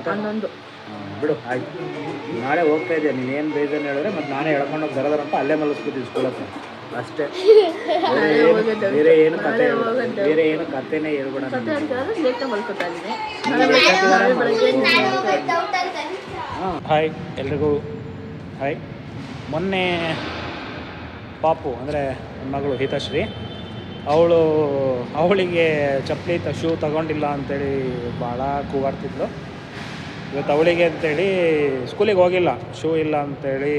ಮತ್ತೆ 11 ಬಿಡು ಆಯ್ತು. ನಾಳೆ ಹೋಗ್ತಾ ಇದ್ದೆ, ನೀನೇನು ಬೇಜಾರು ಹೇಳಿದ್ರೆ ಮತ್ತೆ ನಾನೇ ಹೇಳ್ಕೊಂಡೋಗಿ ಬರೋದ್ರಂತ ಅಲ್ಲೇ ಮಲಗಿಸ್ಕೊತೀವಿ ಸ್ಕೂಲ್ ಹತ್ರ ಅಷ್ಟೇ. ಬೇರೆ ಏನು ಕತೆ ಬೇರೆ ಏನು ಕತೆನೇ ಹೇಳ್ಬೇಡ. ಹಾಯ್ ಎಲ್ರಿಗೂ ಹಾಯ್. ಮೊನ್ನೆ ಪಾಪು ಅಂದರೆ ನನ್ನ ಮಗಳು ಹಿತಶ್ರೀ, ಅವಳಿಗೆ ಚಪ್ಪಲಿ ಶೂ ತಗೊಂಡಿಲ್ಲ ಅಂಥೇಳಿ ಭಾಳ ಕೂಗಾಡ್ತಿದ್ಲು. ಇವತ್ತು ಅವಳಿಗೆ ಅಂತೇಳಿ ಸ್ಕೂಲಿಗೆ ಹೋಗಿಲ್ಲ, ಶೂ ಇಲ್ಲ ಅಂಥೇಳಿ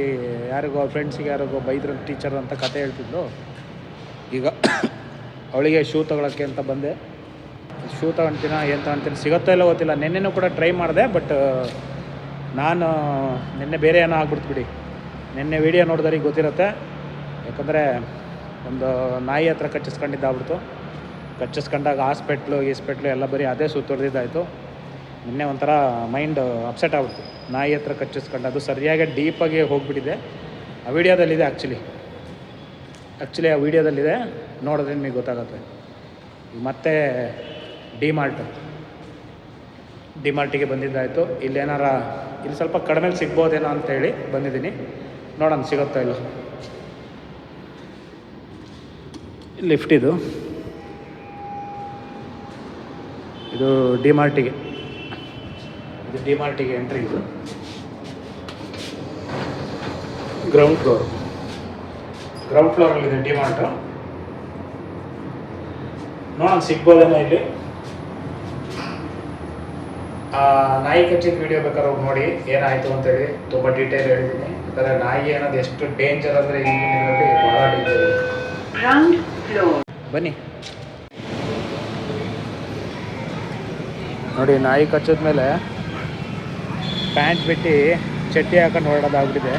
ಯಾರಿಗೋ ಫ್ರೆಂಡ್ಸಿಗೆ ಯಾರಿಗೋ ಬೈದ್ರ ಟೀಚರ್ ಅಂತ ಕತೆ ಹೇಳ್ತಿದ್ಲು. ಈಗ ಅವಳಿಗೆ ಶೂ ತೊಗೊಳಕ್ಕೆ ಅಂತ ಬಂದೆ. ಶೂ ತೊಗೊಳ್ತೀನ ಏನು ತೊಗೊಳ್ತೀನಿ ಸಿಗುತ್ತೋ ಇಲ್ಲ ಗೊತ್ತಿಲ್ಲ. ನಿನ್ನೆನೂ ಕೂಡ ಟ್ರೈ ಮಾಡಿದೆ, ಬಟ್ ನಾನು ನಿನ್ನೆ ಬೇರೆ ಏನೋ ಆಗ್ಬಿಡ್ತು ಬಿಡಿ. ನಿನ್ನೆ ವೀಡಿಯೋ ನೋಡಿದವ್ರಿಗೆ ಗೊತ್ತಿರುತ್ತೆ, ಯಾಕಂದರೆ ಒಂದು ನಾಯಿ ಹತ್ರ ಕಚ್ಚಿಸ್ಕೊಂಡಿದ್ದಾಗ್ಬಿಡ್ತು. ಕಚ್ಚಿಸ್ಕೊಂಡಾಗ ಹಾಸ್ಪಿಟ್ಲು ಎಲ್ಲ ಬರೀ ಅದೇ ಸುತ್ತುವರೆದಿದ್ದಾಯಿತು. ನಿನ್ನೆ ಒಂಥರ ಮೈಂಡ್ ಅಪ್ಸೆಟ್ ಆಗ್ಬಿಡ್ತು. ನಾಯಿ ಹತ್ರ ಕಚ್ಚಿಸ್ಕೊಂಡು ಅದು ಸರಿಯಾಗಿ ಡೀಪಾಗಿ ಹೋಗಿಬಿಟ್ಟಿದೆ. ಆ ವಿಡಿಯೋದಲ್ಲಿದೆ ಆ್ಯಕ್ಚುಲಿ ಆ ವಿಡಿಯೋದಲ್ಲಿದೆ, ನೋಡಿದ್ರೆ ನಿಮಗೆ ಗೊತ್ತಾಗುತ್ತೆ. ಈಗ ಮತ್ತೆ ಡಿಮಾರ್ಟಿಗೆ ಬಂದಿದ್ದಾಯಿತು. ಇಲ್ಲಿ ಸ್ವಲ್ಪ ಕಡಿಮೆ ಸಿಗ್ಬೋದೇನೋ ಅಂತೇಳಿ ಬಂದಿದ್ದೀನಿ. ನೋಡೋಣ ಸಿಗುತ್ತೋ ಇಲ್ಲ. ಲಿಫ್ಟ್ ಇದು ಡಿಮಾರ್ಟಿಗೆ ಎಂಟ್ರಿ. ಇದು ಗ್ರೌಂಡ್ ಫ್ಲೋರಲ್ಲಿದೆ ಡಿಮಾರ್ಟು. ನೋಡೋಣ ಸಿಗ್ಬೋದೇನೋ ಇಲ್ಲಿ. ನಾಯಿ ಕಚ್ಚಿದ ವಿಡಿಯೋ ಬೇಕಾದ್ರೆ ಹೋಗಿ ನೋಡಿ ಏನಾಯಿತು ಅಂತೇಳಿ ತುಂಬ ಡೀಟೇಲ್ ಹೇಳಿದ್ದೀನಿ. ಯಾಕಂದರೆ ನಾಯಿ ಅನ್ನೋದು ಎಷ್ಟು ಡೇಂಜರ್ ಅಂದರೆ ಈಗಿನ ಇದರಲ್ಲಿ ಭಾಳ ಡೇಂಜರ್ ಇದೆ. ಬನ್ನಿ ನೋಡಿ, ನಾಯಿ ಕಚ್ಚಿದ ಮೇಲೆ ಪ್ಯಾಂಟ್ ಬಿಟ್ಟು ಚಡ್ಡಿ ಹಾಕೊಂಡು ಓಡಾಡೋದಾಗ್ಬಿಟ್ಟಿದೆ.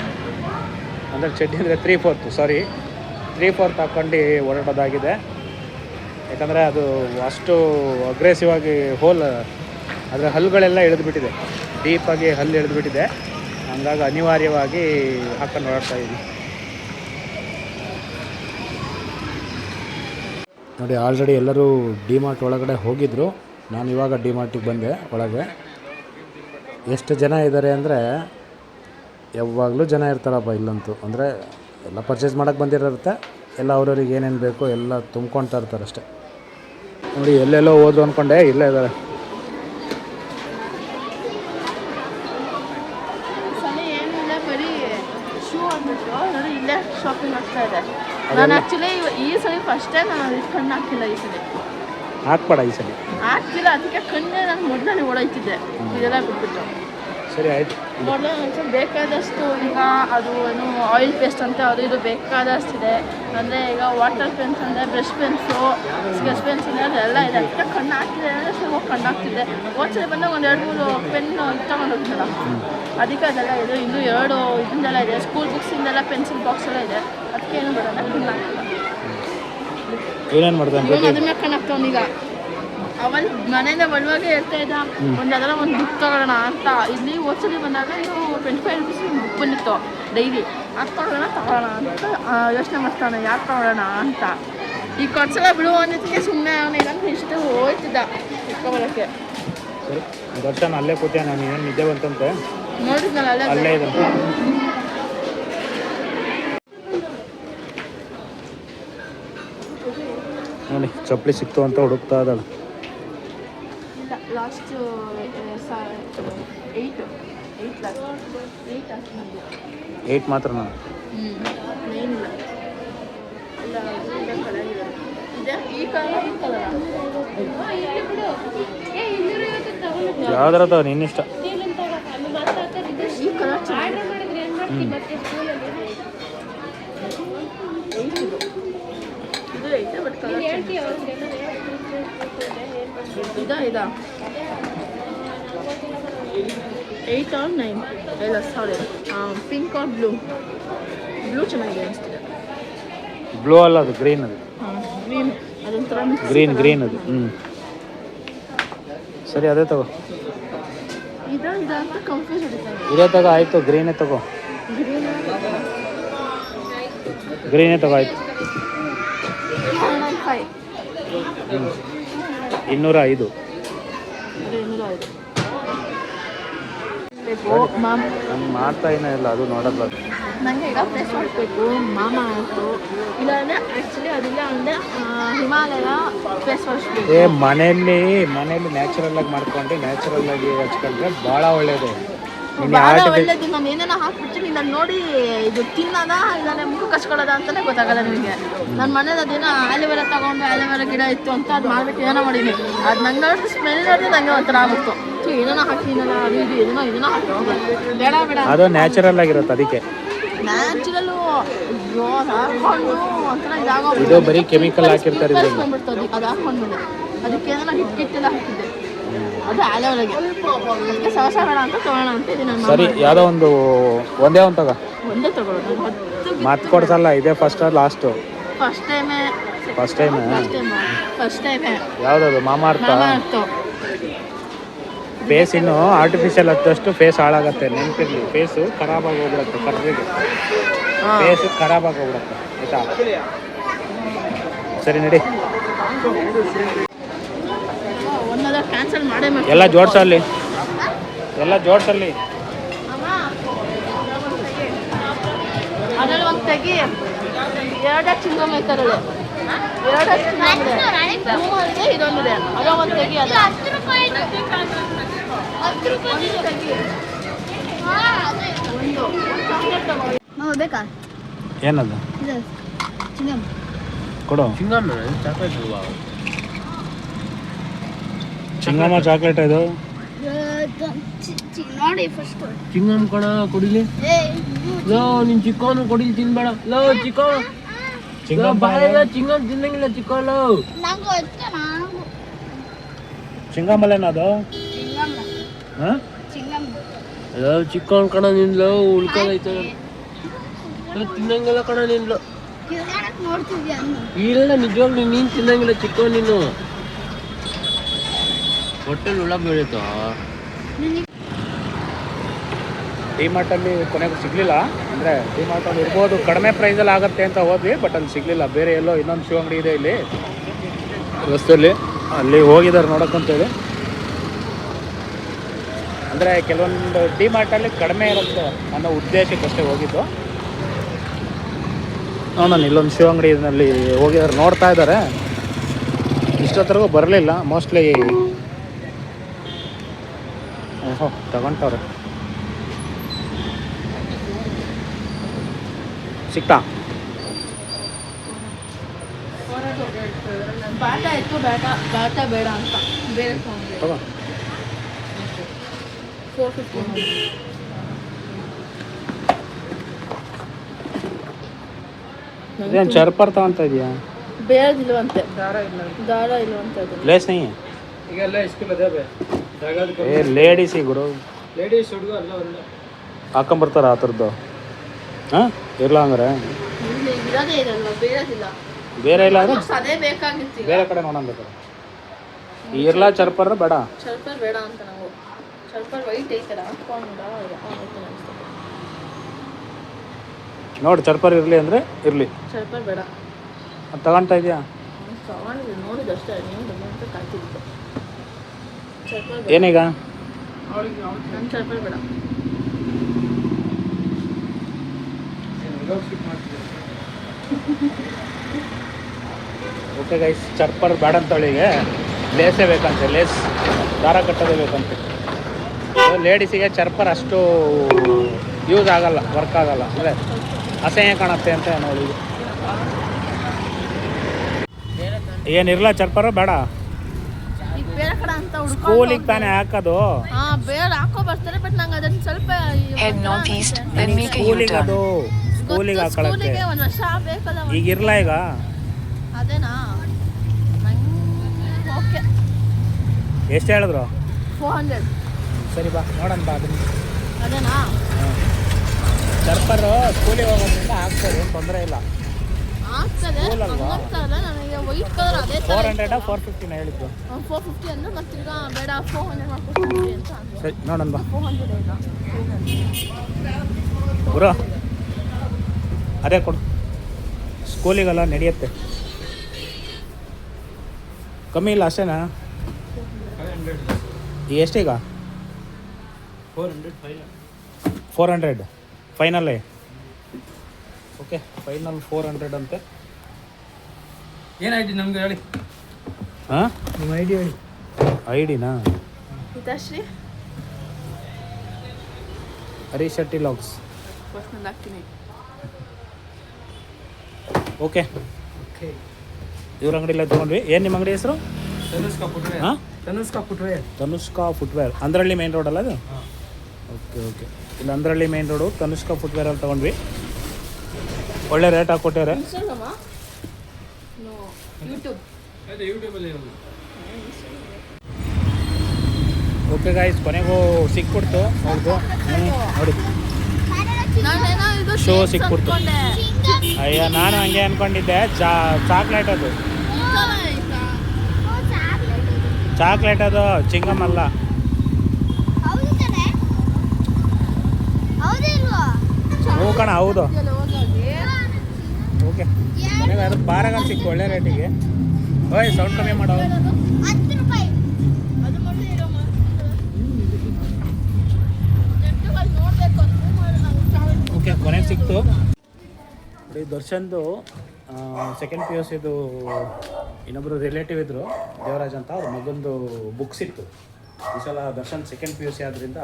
ಅಂದರೆ ಚಡ್ಡಿ ಅಂದರೆ 3/4 ಹಾಕ್ಕೊಂಡು ಓಡಾಡೋದಾಗಿದೆ. ಯಾಕಂದರೆ ಅದು ಅಷ್ಟು ಅಗ್ರೆಸಿವ್ ಆಗಿ ಅದರ ಹಲ್ಲುಗಳೆಲ್ಲ ಇಳಿದುಬಿಟ್ಟಿದೆ, ಡೀಪಾಗಿ ಹಲ್ಲು ಇಳಿದುಬಿಟ್ಟಿದೆ. ಹಂಗಾಗಿ ಅನಿವಾರ್ಯವಾಗಿ ಹಾಕೊಂಡು ಓಡಾಡ್ತಾ ಇದ್ದೀನಿ. ನೋಡಿ ಆಲ್ರೆಡಿ ಎಲ್ಲರೂ ಡಿಮಾರ್ಟ್ ಒಳಗಡೆ ಹೋಗಿದ್ದರು. ನಾನು ಇವಾಗ ಡಿಮಾರ್ಟಿಗೆ ಬಂದೆ ಒಳಗೆ. ಎಷ್ಟು ಜನ ಇದ್ದಾರೆ ಅಂದರೆ ಯಾವಾಗಲೂ ಜನ ಇರ್ತಾರಪ್ಪ ಇಲ್ಲಂತೂ. ಅಂದರೆ ಎಲ್ಲ ಪರ್ಚೇಸ್ ಮಾಡೋಕ್ಕೆ ಬಂದಿರುತ್ತೆ, ಎಲ್ಲ ಅವ್ರವ್ರಿಗೆ ಏನೇನು ಬೇಕೋ ಎಲ್ಲ ತುಂಬ್ಕೊಳ್ತಾ ಇರ್ತಾರೆ ಅಷ್ಟೇ. ನೋಡಿ ಎಲ್ಲೆಲ್ಲೋ ಹೋದ್ರು ಅಂದ್ಕೊಂಡೆ, ಇಲ್ಲೇ ಇದ್ದಾರೆ. ಇಲ್ಲೇ ಶಾಪಿಂಗ್ ಆಗ್ತಾ ಇದೆ. ನಾನು ಆ್ಯಕ್ಚುಲಿ ಈ ಸಲ ಫಸ್ಟ್ ಟೈಮ್ ನಾನು ಕಣ್ಣು ಹಾಕಿಲ್ಲ. ಈ ಸಲ ಹಾಕ್ಬೇಡ, ಈ ಸಲ ಹಾಕ್ತಿಲ್ಲ. ಅದಕ್ಕೆ ಕಣ್ಣೇ ನಾನು ಮೊದಲೇ ಓಡಾಯ್ತಿದ್ದೆ, ಇದೆಲ್ಲ ಬಿಟ್ಬಿಟ್ಟು. ಸರಿ ಆಯಿತು. ಮೊದಲು ಒಂಚೂರು ಬೇಕಾದಷ್ಟು ಈಗ ಅದು ಏನು ಆಯಿಲ್ ಪೇಸ್ಟ್ ಅಂತ ಇದು ಬೇಕಾದಷ್ಟಿದೆ. ಅಂದರೆ ಈಗ ವಾಟರ್ ಪೆನ್ಸ್ ಅಂದರೆ ಬ್ರಷ್ ಪೆನ್ಸು, ಸ್ಕೆಚ್ ಪೆನ್ಸಿಲ್ ಅದೆಲ್ಲ ಇದೆ. ಅದಕ್ಕೆ ಕಣ್ಣು ಹಾಕ್ತಿದೆ ಅಂದರೆ ಸರಿ ಹೋಗಿ ಕಣ್ಣು ಹಾಕ್ತಿದ್ದೆ. ಹೋದ್ಸಲ ಬಂದಾಗ 1-2-3 ಪೆನ್ ತಗೊಂಡು ಹೋಗ್ತಿಲ್ಲ. ಅದಕ್ಕೆ ಅದೆಲ್ಲ ಇದೆ. ಇನ್ನೂ 2 ಇದನ್ನೆಲ್ಲ ಇದೆ, ಸ್ಕೂಲ್ ಬುಕ್ಸಿಂದೆಲ್ಲ ಪೆನ್ಸಿಲ್ ಬಾಕ್ಸ್ ಎಲ್ಲ ಇದೆ. ಅದಕ್ಕೆ ಏನು ಬರೋಣ ಕಣ್ಣು ಹಾಕಿಲ್ಲ. ಏನೇನು ಮಾಡ್ತಾನೆ ಅದನ್ನ ಕಣ್ಣು ಹಾಕ್ತಾವನೀಗ. ಅವನು ಮನೆಯಿಂದ ಬರುವಾಗೆ ಹೇಳ್ತಾ ಇದ್ದ, ಅದೆಲ್ಲ ಒಂದು ಬುಕ್ ತಗೊಳ್ಳೋಣ ಅಂತ. ಇಲ್ಲಿ ಹೋದ್ಸಲಿ ಬಂದಾಗ ಇದು 25 ರೂಪೀಸ್ ಬುಕ್ ಬಂದಿತ್ತು ಡೈಲಿ. ಅದು ತಗೊಳ್ಳೋಣ ಅಂತ ಯೋಚನೆ ಮಾಡ್ತಾನೆ, ಯಾಕೆ ತಗೊಳ್ಳೋಣ ಅಂತ. ಈಗ ಕೊಡ್ಸಲ ಬಿಡುವ ಅನ್ನೋದಕ್ಕೆ ಸುಮ್ಮನೆ ಅವನು ಇಲ್ಲಂದ್ರೆ ಇಷ್ಟು ಹೋಯ್ತಿದ್ದ ಇಟ್ಕೊಬರೋಕ್ಕೆ. ಸರಿ ದರ್ಶನ್ ಅಲ್ಲೇ ಕೂತೆ, ನಾನು ಏನು ನಿದ್ದೆ ಬಂತಂತೆ ನೋಡಿದ್ನಲ್ಲ ಅಲ್ಲೇ ಇದೆ. ನೋಡಿ ಚಪ್ಪಲಿ ಸಿಕ್ತು ಅಂತ ಹುಡುಕ್ತಾ ಇದ್ದಾಳೆ. ಲಾಸ್ಟ್ 8 ಮಾತ್ರ ನಾನು ಯಾವ್ದಾರ ತಗೋ ನಿನ್ನಿಷ್ಟ. ಇದಾ 8 or 9 ಇಲ್ಲ ಸಾರಿ, ಪಿಂಕ್ ಆರ್ ಬ್ಲೂ ಚೆನ್ನಾಗಿದೆ ಅನಿಸ್ತಿದೆ. ಬ್ಲೂ ಅಲ್ಲ, ಅದು ಗ್ರೀನ್. ಅದು ಗ್ರೀನ್, ಅದೊಂಥರ ಗ್ರೀನ್ ಅದು. ಸರಿ ಅದೇ ತಗೋ. ಇದ ಅಂತ ಕನ್ಫ್ಯೂಸ್ ಆಗುತ್ತೆ. ಇದೇ ತಗೋ ಆಯಿತು, ಗ್ರೀನೇ ತಗೋ. ಗ್ರೀನೇ ತಗೋ ಆಯಿತು. 205. 205. ಬೇಕು ಮಾಮ. ನಂಗೆ ಮಾಡ್ತಾ ಏನೋ ಇಲ್ಲ ಅದು ನೋಡೋದು. ನನಗೆ ಈಗ ಫೇಸ್ ವಾಶ್ ಬೇಕು, ಮಾಮ ಆಯಿತು. ಇಲ್ಲಾಂದರೆ ಆ್ಯಕ್ಚುಲಿ ಅದಿಲ್ಲ ಅಂದರೆ ಹಿಮಾಲಯ ಫೇಸ್ ವಾಶ್ ಬೇಕು. ಮನೆಯಲ್ಲಿ ನ್ಯಾಚುರಲ್ ಆಗಿ ಮಾಡ್ಕೊಂಡು ನ್ಯಾಚುರಲ್ ಆಗಿ ಹಚ್ಕೊಂಡ್ರೆ ಭಾಳ ಒಳ್ಳೇದು. ಭಾಳ ಒಳ್ಳೇದು. ನಾನು ಏನೇನೋ ಹಾಕ್ಬಿಡ್ತೀನಿ, ನಾನು ನೋಡಿ ಇದು ತಿನ್ನೋದ ಇಲ್ಲಾಂದರೆ ಮುಖಕ್ಕೆ ಹಚ್ಕೊಳ್ಳೋದ ಅಂತಲೇ ಗೊತ್ತಾಗಲ್ಲ ನಿಮಗೆ. ನನ್ನ ಮನೇಲಿ ಅದೇನೋ ಆಲಿವೆರಾ ತೊಗೊಂಡು ಆಲಿವೆರಾ ಗಿಡ ಇತ್ತು ಅಂತ ಅದು ಮಾಡಿಬಿಟ್ಟು ಏನೋ ಮಾಡೀನಿ. ಅದು ನಂಗೆ ನೋಡಿದ್ರೆ ಸ್ಮೆಲ್ ನೋಡಿದ್ರೆ ನನಗೆ ಒಂಥರ ಆಗುತ್ತು. ಏನೇನೋ ಹಾಕ್ತೀನಲ್ಲ ಅದು ಇದು ಇದನ್ನೋ ಹಾಕ್ತೀನಿ. ಬೇಡ ಅದು ನ್ಯಾಚುರಲ್ ಆಗಿರುತ್ತೆ. ಅದಕ್ಕೆ ನ್ಯಾಚುರಲು ಹಾಕೊಂಡು ಒಂಥರ ಇದಾಗೋ ಇದು ಬರೀ ಕೆಮಿಕಲ್ ಹಾಕಿರ್ತಾರೆ. ಬಂದ್ಬಿಡ್ತದೆ ಅದು ಹಾಕೊಂಡ್ಮೇಲೆ. ಅದಕ್ಕೆ ನಾನು ಹಿಟ್ಟಿಲ್ಲ ಹಾಕಿದ್ದೆ, ಅದು ಆಲೋವೆರಾಗೆ. ಅದಕ್ಕೆ ಸವಸ ಬೇಡ ಅಂತ ತೊಗೋಣ ಅಂತ ಇದೀನಿ ನಾನು. ಸರಿ, ಯಾವುದೋ ಒಂದೇ ಒಂದು ಒಂದೇ ತೊಗೊಳ್ಳೋದು. 10 ಮಾತು ಕೊಡ್ಸಲ್ಲ. ಇದೇ ಫಸ್ಟ್ ಲಾಸ್ಟು? ಫಸ್ಟ್ ಟೈಮೇ. ಯಾವುದದು? ಮಾಮಾ ಅರ್ಥ. ಫೇಸ್ ಇನ್ನು ಆರ್ಟಿಫಿಷಿಯಲ್ ಹತ್ತಷ್ಟು ಫೇಸ್ ಹಾಳಾಗತ್ತೆ. ನೆನಪಿರಲಿ, ಫೇಸು ಖರಾಬಾಗಿ ಹೋಗ್ಬಿಡುತ್ತೆ. ಕರ್ರಿಗೆ ಫೇಸು ಖರಾಬಾಗಿ ಹೋಗ್ಬಿಡುತ್ತೆ. ಆಯಿತಾ? ಸರಿ ನಡಿ. ಕ್ಯಾನ್ಸಲ್ ಮಾಡೇ ಎಲ್ಲ ಜೋಡ್ಸಲ್ಲಿ, ಎಲ್ಲ ಜೋಡ್ಸಲ್ಲಿ. ಅದ್ರಲ್ಲಿ ಒಂದು ತೆಗಿ. 2 ಚಿಂಗಮ್ ಐತಾರಲ್ಲಿ, 2 ಚಿಂಗಮ್ ಇದೊಂದಿದೆ. ಅದೋ ಒಂದು ತೆಗಿ. ಅದು 10 ರೂಪಾಯಿ ತೆಗಿ. ಬೇಕಾ? ಏನದು? ಚಿಂಗಮ್ ಕೊಡು. ಚಿಂಗಮ್ಮ ಚಾಕ್ಲೇಟ್ ಇದು. ನೋಡಿ ಫಸ್ಟ್ ಚಿಂಗಮ್ ಕಣ ಕುಡಿಲಿ. ಲೋ ನಿನ್ ಚಿಕ್ಕವನು ಕುಡಿಲಿ, ತಿನ್ಬೇಡ. ಲೋ ಚಿಕ್ಕವ ಚಿಂಗಮ್ ತಿನ್ನಂಗಿಲ್ಲ ಚಿಕ್ಕವಳು. ಚಿಂಗಮ್ಮಲ್ಲೇನದು? ಲೋ ಚಿಕ್ಕವನ್ ಕಣ ನಿನ್. ಲೋ ಉಳ್ಕೋದೈತ ತಿನ್ನಂಗಿಲ್ಲ ಕಣ ನಿನ್. ಇಲ್ಲ ನಿಜವಾಗ್ಲು ನೀನ್ ತಿನ್ನಂಗಿಲ್ಲ ಚಿಕ್ಕವನ್. ನೀನು ಹೊಟ್ಟೆಲ್ ಹುಳ ಬೀಳುತ್ತೋ. ಡಿಮಾರ್ಟಲ್ಲಿ ಕೊನೆಗೂ ಸಿಗಲಿಲ್ಲ. ಅಂದರೆ ಡಿಮಾರ್ಟಲ್ಲಿ ಇರ್ಬೋದು, ಕಡಿಮೆ ಪ್ರೈಸಲ್ಲಿ ಆಗುತ್ತೆ ಅಂತ ಹೋದ್ವಿ, ಬಟ್ ಅಲ್ಲಿ ಸಿಗಲಿಲ್ಲ. ಬೇರೆ ಎಲ್ಲೋ ಇನ್ನೊಂದು ಶೂ ಅಂಗಡಿ ಇದೆ ಇಲ್ಲಿ ರಸ್ತೆಯಲ್ಲಿ, ಅಲ್ಲಿ ಹೋಗಿದ್ದಾರೆ ನೋಡೋಕ್ಕಂತೇಳಿ. ಅಂದರೆ ಕೆಲವೊಂದು ಡಿಮಾರ್ಟಲ್ಲಿ ಕಡಿಮೆ ಇರುತ್ತೆ ಅನ್ನೋ ಉದ್ದೇಶಕ್ಕಷ್ಟೇ ಹೋಗಿದ್ದು. ನಾನು ಇಲ್ಲೊಂದು ಶೂ ಅಂಗಡಿನಲ್ಲಿ ಹೋಗಿದ್ದಾರೆ, ನೋಡ್ತಾ ಇದ್ದಾರೆ. ಇಷ್ಟೊತ್ತರೆಗೂ ಬರಲಿಲ್ಲ. ಮೋಸ್ಟ್ಲಿ ಓಹೋ ತಗೊಂತವ್ರೆ. ಸಿಕ್ತಾ? ಬಾಟಾ ಇತ್ತು, ಬಾಟಾ ಬೇಡ ಅಂತ ಬೇರೆ ತಗೋ. 450. ಇದೇನು ಚರ್ಪರ್ ತಗೊಂತ ಇದೆಯಾ? ಬೇಡದಿಲ್ವಂತೆ, ದಾರ ಇಲ್ವಂತೆ. ಅದು ಲೇಸ್ ನೈ ಏ ಲೇಡೀಸಿ ಗುರು, ಲೇಡೀಸ್ ಹುಡುಗ ಅಲ್ಲ ಅಲ್ಲ ಹಾಕೊಂಬರ್ತಾರ ಆ ಥರದ್ದು. ಹಾಂ ಇರಲ್ಲ ಹಂಗಾರೆ ಇರೋದೇ ಇರಲ್ಲ, ಬೇಡದಿಲ್ಲ. ಬೇರೆ ಇಲ್ಲ ಅಂದರೆ ಅದೇ ಬೇಕಾಗಿತ್ತು. ಬೇರೆ ಕಡೆ ನೋಡೋಣ ಬೇಕಾರೆ. ಇರಲ್ಲ ಚರ್ಪರ್ ಬೇಡ. ಚರ್ಪರ್ ಬೇಡ ಅಂತ ನಾವು. ಚರ್ಪರ್ ವೈಟ್ ಐತಲ್ಲ ಹಾಕೊಂಡ ನೋಡಿ, ಚರ್ಪರ್ ಇರಲಿ ಅಂದರೆ ಇರಲಿ. ಚರ್ಪರ್ ಬೇಡ. ಅದು ತಗೊಳ್ತಾ ಇದೆಯಾ? ತಗೊಂಡಿದ್ದು ನೋಡಿದಷ್ಟೇ, ನೀವು ಅಂತ ಕಾಯ್ತಿದ್ದು. ಚರ್ಪರ್ ಏನೀಗ? ನನ್ನ ಚರ್ಪರ್ ಬೇಡ. ಓಕೆ ಗೈಸ್, ಚರ್ಪರ್ ಬೇಡ ಅಂತವಳಿಗೆ ಲೇಸೇ ಬೇಕಂತೆ. ಲೇಸ್ ದಾರ ಕಟ್ಟೋದೇ ಬೇಕಂತೆ. ಲೇಡೀಸಿಗೆ ಚರ್ಪರ್ ಅಷ್ಟು ಯೂಸ್ ಆಗಲ್ಲ, ವರ್ಕ್ ಆಗಲ್ಲ, ಅಂದರೆ ಅಸಹ್ಯ ಕಾಣುತ್ತೆ ಅಂತ ನೋಡಿ. ಏನಿರಲ್ಲ ಚರ್ಪರ್ ಬೇಡ. ಬೇರೆ ಕಡೆ ಅಂತ ಸ್ಕೂಲಿಗೆ ತಾನೇ ಹಾಕೋದು. ಬೇರೆ ಹಾಕೋ ಬರ್ತಾರೆ, ಬಟ್ ನಂಗೆ ಅದನ್ನ ಸ್ವಲ್ಪ ಸ್ಕೂಲಿಗೆ ಅದು ಸ್ಕೂಲಿಗೆ ಹಾಕೊಳ್ಳೋಕ್ಕೆ 1 ವರ್ಷ ಬೇಕಲ್ಲ. ಈಗ ಇರಲ್ಲ. ಈಗ ಅದೇನಾ? ಓಕೆ. ಎಷ್ಟು ಹೇಳಿದ್ರು? 400. ಸರಿ ಬಾ ನೋಡೋಣ ಬಾ. ಅದನ್ನು ಅದೇನಾ? ಚರ್ಪರು ಸ್ಕೂಲಿಗೆ ಹೋಗೋದ್ರಿಂದ ಹಾಕ್ತಾರೆ, ತೊಂದರೆ ಇಲ್ಲ. ಆಗ್ತದೆ ನನಗೆ ವೈಟ್ ಕಲರ್ ಅದೇ 400 450 ಹೇಳಿದ್ದು. 450 ಅಂದ್ರೆ ಮತ್ತೆ ಈಗ ಬೇಡ 400 ಮಾಡ್ಕೊಡ್ತೀವಿ ಅಂತ ಅಂದೆ. ಸರಿ ನೋಡೋಣ ಬಾ. 400 ಇಲ್ಲ ಗುರು, ಅದೇ ಕೊಡು. ಸ್ಕೂಲಿಗೆಲ್ಲ ನಡೆಯುತ್ತೆ, ಕಮ್ಮಿ ಇಲ್ಲ ಅಷ್ಟೇನಾ? ಎಷ್ಟೀಗ? 400 ಫೈನಲ್ಲೇ. ಓಕೆ, ಫೈನಲ್ 400 ಅಂತೆ. ಏನಾಯ್ತು ನಮ್ಗೆ ಹೇಳಿ, ಹಾಂ ನಿಮ್ಮ ಐಡಿ ಹೇಳಿ. ಐಡಿನಾ? ಹಿತಾಶ್ರೀ ಹರೀಶ್ ಶೆಟ್ಟಿ ಲಾಗ್ಸ್. ಪರ್ಸ್ನಲ್ ಹಾಕ್ತೀನಿ. ಓಕೆ, ಇವ್ರ ಅಂಗಡಿಲ್ಲ ತೊಗೊಂಡ್ವಿ. ಏನು ನಿಮ್ಮ ಅಂಗಡಿ ಹೆಸರು? ತನುಷ್ಕಾ ಫುಟ್ವೇರ್. ಹಾಂ, Tanushka footwear. Tanushka footwear. Andrahalli main road ಅಲ್ಲ ಅದು? ಓಕೆ ಓಕೆ, ಇಲ್ಲಿ Andrahalli main road Tanushka footwear ಅಲ್ಲಿ ತೊಗೊಂಡ್ವಿ. ಒಳ್ಳೆ ರೇಟ್ ಹಾಕ್ಕೊಟ್ಟಾರೆ. ಇನ್ಸ್ಟಾಗ್ರಾಮ? No, YouTube. ಅದೇ ಯೂಟ್ಯೂಬಲ್ಲಿ ಇರೋದು. ಓಕೆ ಗಾಯ್ಸ್, ಕೊನೆಗೂ ಸಿಕ್ಬಿಡ್ತು ಅವ್ರದ್ದು. ನೋಡಿ, ನಾನೇನೋ ಇದು ಶೋ shapes ಸಿಕ್ಬಿಡ್ತು. ಅನ್ಕೊಂಡೆ. ಅಯ್ಯ, ನಾನು ಹಂಗೆ ಅನ್ಕೊಂಡಿದ್ದೆ. ಚಾಕ್ಲೇಟ್ ಅದು, ಚಾಕ್ಲೇಟ್ ಅದು, ಚಿಂಗಮ್ ಅಲ್ಲ. ಹ್ಞೂ ಕಣ, ಹೌದು. ಓಕೆ, ಕೊನೆಗೆ ಅದು ಬಾರಾಗ ಸಿಕ್ತು ಒಳ್ಳೆ ರೇಟಿಗೆ. ಓಯ್, ಸೌಂಡ್ ಕಮ್ಮಿ ಮಾಡೋ. ಓಕೆ, ಕೊನೆಗೆ ಸಿಕ್ತು. ನೋಡಿ, ದರ್ಶನ್ದು ಸೆಕೆಂಡ್ PUC ಇದು ಇನ್ನೊಬ್ಬರು ರಿಲೇಟಿವ್ ಇದ್ದರು, ದೇವರಾಜ್ ಅಂತ. ಅವ್ರ ಮಗಂದು ಬುಕ್ಸ್ ಇತ್ತು. ಈ ಸಲ ದರ್ಶನ್ ಸೆಕೆಂಡ್ PUC ಆದ್ದರಿಂದ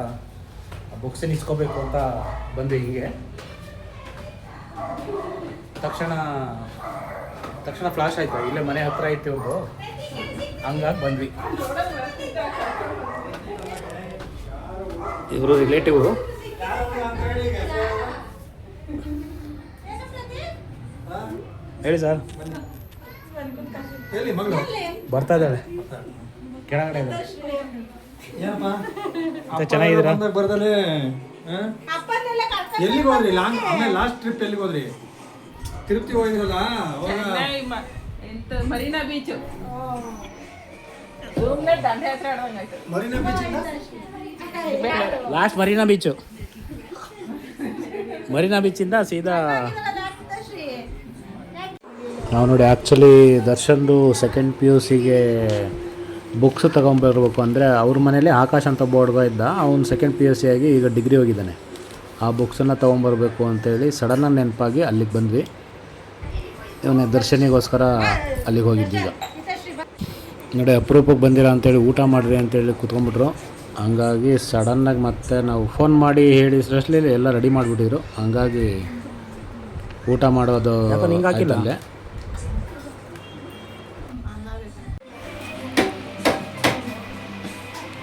ಆ ಬುಕ್ಸನ್ನು ಇಸ್ಕೋಬೇಕು ಅಂತ ಬಂದ್ವಿ. ಹಿಂಗೆ ತಕ್ಷಣ ಫ್ಲಾಶ್ ಆಯಿತು. ಇಲ್ಲೇ ಮನೆ ಹತ್ರ ಇತ್ತು ಇವ್ರದ್ದು, ಹಂಗಾಗಿ ಬಂದ್ವಿ. ಇವರು ರಿಲೇಟಿವ್. ಹೇಳಿ ಸರ್. ಹೇಳಿ ಮಗಳು. ಬರ್ತಾ ಇದ್ದಾಳೆ ಕೆಳಗಡೆ ಇದ್ದಾಳೆ. ಏನಪ್ಪ ಮತ್ತೆ ಚೆನ್ನಾಗಿದ್ದೀರಾ? ಬರ್ದಲೆ ಎಲ್ಲಿಗೆ ಹೋದ್ರಿ? ಆಮೇಲೆ ಲಾಸ್ಟ್ ಟ್ರಿಪ್ ಎಲ್ಲಿಗೆ ಹೋದ್ರಿ? ತಿರುಪತಿ ಹೋಗಿದ್ರಲ್ಲ Marina beach. Marina beach last Marina ಬೀಚಿಂದ ಸೀದಾ ನಾವು ನೋಡಿ. ಆ್ಯಕ್ಚುಲಿ ದರ್ಶನ್ದು ಸೆಕೆಂಡ್ PUCಗೆ ಬುಕ್ಸ್ ತೊಗೊಂಬರ್ಬೇಕು ಅಂದರೆ ಅವ್ರ ಮನೇಲಿ ಆಕಾಶ್ ಅಂತ ಬೋರ್ಡ್ಗ ಇದ್ದ. ಅವ್ನು ಸೆಕೆಂಡ್ PUC ಆಗಿ ಈಗ ಡಿಗ್ರಿ ಹೋಗಿದ್ದಾನೆ. ಆ ಬುಕ್ಸನ್ನು ತೊಗೊಂಬರ್ಬೇಕು ಅಂತೇಳಿ ಸಡನ್ನಾಗಿ ನೆನಪಾಗಿ ಅಲ್ಲಿಗೆ ಬಂದ್ವಿ. ಇವನೇ ದರ್ಶನಿಗೋಸ್ಕರ ಅಲ್ಲಿಗೆ ಹೋಗಿದ್ದೀಗ. ನೋಡಿ, ಅಪರೂಪಕ್ಕೆ ಬಂದಿರ ಅಂತೇಳಿ ಊಟ ಮಾಡಿರಿ ಅಂತೇಳಿ ಕೂತ್ಕೊಂಡ್ಬಿಟ್ರು. ಹಂಗಾಗಿ ಸಡನ್ನಾಗಿ ಮತ್ತೆ ನಾವು ಫೋನ್ ಮಾಡಿ ಹೇಳಿದ್ರಷ್ಟೇ ಎಲ್ಲ ರೆಡಿ ಮಾಡಿಬಿಟ್ಟಿದ್ರು. ಹಂಗಾಗಿ ಊಟ ಮಾಡೋದು ಅಲ್ಲೇ.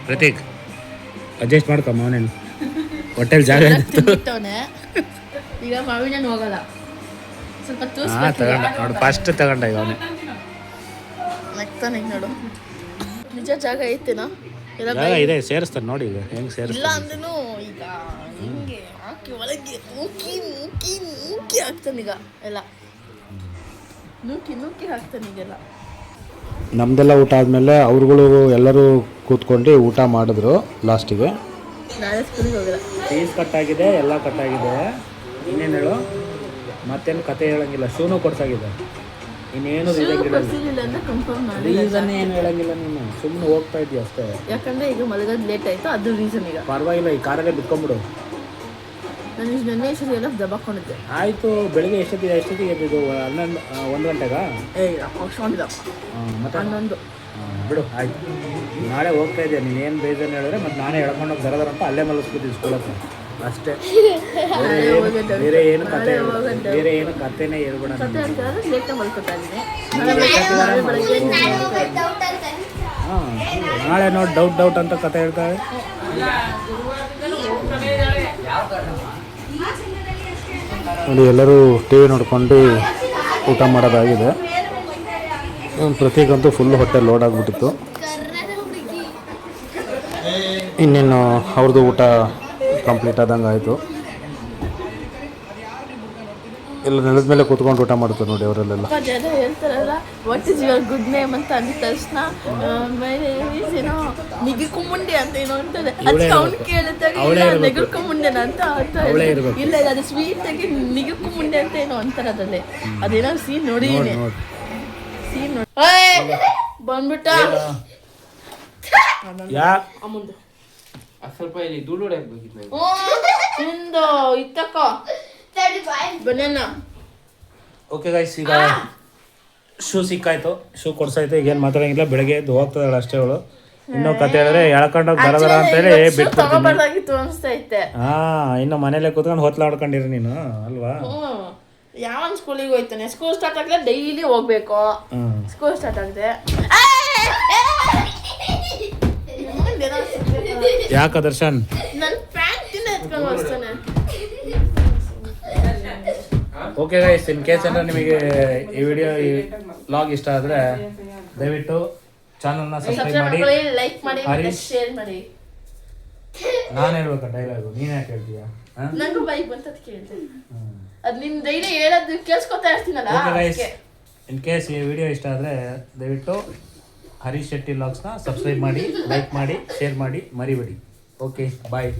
ಪ್ರತೀಕ್, ಅಡ್ಜಸ್ಟ್ ಮಾಡ್ಕೊ ಅವನೇನು ಹೋಟೆಲ್ ಜಾಗ ಈಗ ಮಾವಿನ ಹೋಗಲ್ಲ, ಸ್ವಲ್ಪ ಹಾಂ ತಗೊಂಡ ನೋಡು. ಫಸ್ಟ್ ತಗೊಂಡ ಈಗ ಅವನೇ. ನಗ್ತಾನೆ ನೋಡು. ನಿಜ ಜಾಗ ಐತೆನಾ? ಜಾಗ ಇದೆ, ಸೇರಿಸ್ತಾನೆ ನೋಡಿ. ಈಗ ಹೆಂಗೆ ಇಲ್ಲ ಸೇರಿಸ್ತಾನೆ ಅಂದ್ರೂ ಈಗ ಹಿಂಗೆ ಹಾಕಿ ಒಳಗೆ ನೂಕಿ ಹಾಕ್ತಾನೀಗ ಎಲ್ಲ. ನೂಕಿ ಹಾಕ್ತಾನೀಗೆಲ್ಲ. ನಮ್ಮದೆಲ್ಲ ಊಟ ಆದಮೇಲೆ ಅವ್ರುಗಳು ಎಲ್ಲರೂ ಕೂತ್ಕೊಂಡು ಊಟ ಮಾಡಿದ್ರು. ಲಾಸ್ಟಿಗೆ ನಾಳೆ ಸ್ಕೂಲಿಗೆ ಹೋಗಿಲ್ಲ. ಫೀಸ್ ಕಟ್ಟಾಗಿದೆ, ಎಲ್ಲ ಕಟ್ಟಾಗಿದೆ. ಇನ್ನೇನು ಹೇಳು, ಮತ್ತೇನು ಕತೆ ಹೇಳಂಗಿಲ್ಲ. ಶೂನು ಕೊಡ್ಸಾಗಿದೆ, ಇನ್ನೇನು ಬರ್ಸಿರ್ಲಿಲ್ಲ ಅಂದ್ರೆ ಕನ್ಫರ್ಮ್ ಮಾಡಿ. ರೀಸನ್ ಏನು ಹೇಳಂಗಿಲ್ಲ. ನೀನು ಸುಮ್ಮನೆ ಹೋಗ್ತಾ ಇದೀಯ ಅಷ್ಟೇ. ಯಾಕಂದ್ರೆ ಈಗ ಮಲಗೋದು ಲೇಟ್ ಆಯ್ತು, ಅದು ರೀಸನ್. ಈಗ ಪರವಾಗಿಲ್ಲ, ಈ ಕಾರಲ್ಲೇ ಬಿಟ್ಕೊಂಬಿಡು. ನಾನು ನೆನ್ನೆ ಎಷ್ಟೊತ್ತಿಗೆ ಎಲ್ಲ ದಬ್ಬಾಕೊಂಡಿದ್ದೆ. ಆಯಿತು, ಬೆಳಿಗ್ಗೆ ಎಷ್ಟೊತ್ತಿಗೆ ಎದ್ದಿದ್ದು? 1 ಗಂಟೆಗಾ? ಮತ್ತೆ 11 ಬಿಡು, ಆಯಿತು. ನಾಳೆ ಹೋಗ್ತಾ ಇದೆಯಾ? ನೀನೇನು ರೀಸನ್ ಹೇಳಿದ್ರೆ ಮತ್ತೆ ನಾನೇ ಹೇಳ್ಕೊಂಡೋಗಿ ಬರೋದಾರಂತ ಅಲ್ಲೇ ಮಲಗಿಸ್ಬಿಟ್ಟು ಸ್ಕೂಲ್ ಹತ್ರ ಅಷ್ಟೇ. ಬೇರೆ ಏನು ಕತೆ ಬೇರೆ ಏನು ಕತೆನೇ ಹೇಳ್ಬೇಡ. ಲೇಟಾಗಿ ಮಲ್ಕೊತಾ ಇದ್ದೀನಿ. ಹಾಂ, ನಾಳೆ ನೋಡಿ ಡೌಟ್ ಅಂತ ಕತೆ ಹೇಳ್ತಾಳೆ. ನೋಡಿ, ಎಲ್ಲರೂ TV ನೋಡ್ಕೊಂಡು ಊಟ ಮಾಡೋದಾಗಿದೆ. ಪ್ರತೀಕಂತೂ ಫುಲ್ ಹೊಟ್ಟೆ ಲೋಡ್ ಆಗಿಬಿಟ್ಟಿತ್ತು. ಇನ್ನೇನು ಅವ್ರದ್ದು ಊಟ ಕಂಪ್ಲೀಟ್ ಆದಂಗೆ ಆಯಿತು. ಎಲ್ಲ ನೆಲದ ಮೇಲೆ ಕೂತ್ಕೊಂಡು ಊಟ ಮಾಡ್ತಾರೆ ನೋಡಿ ಅವರಲ್ಲೆಲ್ಲ. ಜನ ಹೇಳ್ತಾರಲ್ಲ, what is your good name ಅಂತ ಅಂದ ತಕ್ಷಣ ಏನೋ ನಿಗಿಕುಮುಂಡೆ ಅಂತ ಏನೋ ಅಂತದೆ. ಅದಕ್ಕೆ ಅವ್ನು ಕೇಳಿದಾಗ ನೆಗರ್ಕೊಂಬುಂಡೆನ ಅಂತ ಇಲ್ಲ, ಅದು ಸ್ವೀಟ್ ಆಗಿ ನಿಗಿಕುಮುಂಡೆ ಅಂತ ಏನೋ ಅಂತಾರೆ. ಅದರಲ್ಲಿ ಅದೇನೋ ಸೀನ್ ನೋಡಿದೀನಿ. ಸೀನ್ ನೋಡಿ ಬಂದ್ಬಿಟ್ಟ. ಯಾ ಸ್ವಲ್ಪ ಇಲ್ಲಿ ಧೂಳು ಹೊಡೆಯಬೇಕಿತ್ತು ನಂಗೆ. ನಿಂದು ಇತ್ತಕ್ಕೋ ಬನಾನಾ. ಓಕೆ ಗೈಸ್, ಈಗ ಶೂ ಸಿಕ್ಕಾಯ್ತು, ಶೂ ಕೊಡ್ಸಾಯ್ತು. ಈಗೇನು ಮಾತಾಡೋಂಗಿಲ್ಲ, ಬೆಳಗ್ಗೆ ಎದ್ದು ಹೋಗ್ತದಾಳೆ ಅಷ್ಟೇ ಅವಳು. ಇನ್ನೂ ಕತೆ ಹೇಳಿದ್ರೆ ಎಳ್ಕೊಂಡೋಗಿ ದರ ಅಂತೇಳಿ ಬಿಟ್ಬಿಡ್ತೀನಿ. ತಗೋಬಾರ್ದಾಗಿತ್ತು ಅನಿಸ್ತೈತೆ. ಇನ್ನು ಮನೇಲೆ ಕೂತ್ಕೊಂಡು ಹೊತ್ಲಾಡ್ಕೊಂಡಿರಿ ನೀನು ಅಲ್ವಾ? ಯಾವನ್ ಸ್ಕೂಲಿಗೆ ಹೋಯ್ತಾನೆ? ಸ್ಕೂಲ್ ಸ್ಟಾರ್ಟ್ ಆಗಲೇ ಡೈಲಿ ಹೋಗ್ಬೇಕು. ಸ್ಕೂಲ್ ಸ್ಟಾರ್ಟ್ ಆಗದೆ ಯಾಕ ದರ್ಶನ್ ನನ್ನ ಪ್ಯಾಂಟ್ ಎತ್ಕೊಂಡು ಹೋಗ್ತಾನೆ. ಓಕೆ ಗೈಸ್, ಇನ್ ಕೇಸ್ ಏನಾರ ನಿಮಗೆ ಈ ವಿಡಿಯೋ ಈ ವ್ಲಾಗ್ ಇಷ್ಟ ಆದರೆ ದಯವಿಟ್ಟು ಚಾನಲ್ನ ಸಬ್ಸ್ಕ್ರೈಬ್ ಮಾಡಿ, ಲೈಕ್ ಮಾಡಿ, ಹರೀಶ್ ಶೇರ್ ಮಾಡಿ. ನಾನು ಹೇಳ್ಬೇಕಾ ಡೈಲಾಗು? ನೀನು ಯಾಕೆ ಹೇಳ್ತೀಯಾ? ನಂಗೂ ಬೈಕ್ ಬಂತದ್ ಕೇಳ್ತೆ. ಅದು ನಿಮ್ ಡೈಲಿ ಹೇಳೋದು ಕೇಳಿಸ್ಕೊತಾ ಇರ್ತೀನಲ್ಲ. ಓಕೆ ಗೈಸ್, ಇನ್ ಕೇಸ್ ಈ ವಿಡಿಯೋ ಇಷ್ಟ ಆದರೆ ದಯವಿಟ್ಟು ಹರೀಶ್ ಶೆಟ್ಟಿ ವ್ಲಾಗ್ಸ್ನ ಸಬ್ಸ್ಕ್ರೈಬ್ ಮಾಡಿ, ಲೈಕ್ ಮಾಡಿ, ಶೇರ್ ಮಾಡಿ, ಮರಿಬೇಡಿ. ಓಕೆ, ಬಾಯ್.